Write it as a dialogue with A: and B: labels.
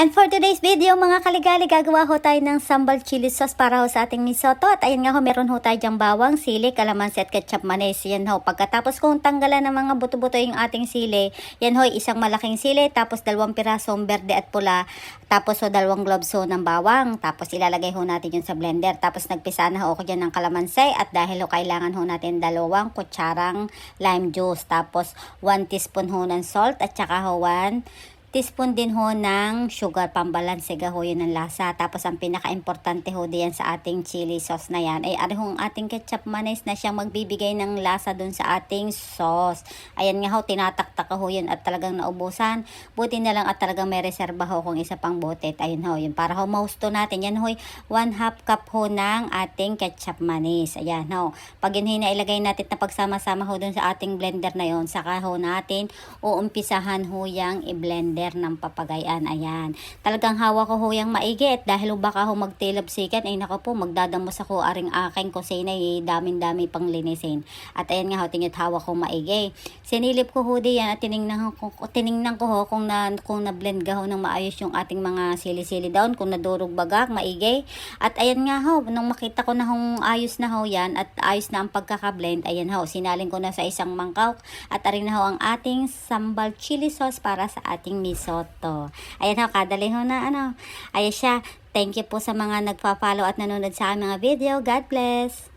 A: And for today's video mga kaligali, gagawa ho tayo ng sambal chili sauce para ho sa ating misoto. At ayun nga ho, meron ho tayo dyang bawang, sili, kalamansi at ketchup manis. Yan ho, pagkatapos kong tanggalan ng mga buto-buto yung ating sili, yan ho, isang malaking sili, tapos 2 pirasong berde at pula, tapos ho 2 cloves ho ng bawang, tapos ilalagay ho natin yun sa blender. Tapos nagpisa na ho ako dyan ng kalamansi at dahil ho kailangan ho natin 2 kutsarang lime juice, tapos 1 teaspoon ho ng salt at saka ho 1 teaspoon din ho ng sugar, pambalanse ho yun ng lasa. Tapos ang pinaka-importante ho diyan sa ating chili sauce na yan ay ari hong ating ketchup manis na siyang magbibigay ng lasa dun sa ating sauce. Ayan nga ho, tinataktak ho yun at talagang naubusan. Buti na lang at talagang may reserba ho kung isa pang bote. Ayun ho, yun para ho mausto natin. Yan ho, 1/2 cup ho ng ating ketchup manis. Ayan ho, pag yun ho ilagay natin na pagsama-sama ho dun sa ating blender na yun, saka ho natin uumpisahan ho yang i-blender ng papagayan. Ayan. Talagang hawak ko ho yung maigit dahil baka ho magtilabsikan ay nako po, magdadamos ako aring aking kusina damin-dami pang linisin. At ayan nga ho, tingit hawak ko maigi. Sinilip ko ho diyan at tiningnan ko ho kung na-blend ga ho ng maayos yung ating mga sili-sili down, kung nadurog bagak, maigi. At ayan nga ho, nung makita ko na hong ayos na ho yan at ayos na ang pagkaka-blend, ayan ho, sinalin ko na sa isang mangkok at arin na ho ang ating sambal chili sauce para sa ating misoto. Ayan ho, kadali ho na ano. Ayan siya. Thank you po sa mga nagpa-follow at nanonood sa aming mga video. God bless!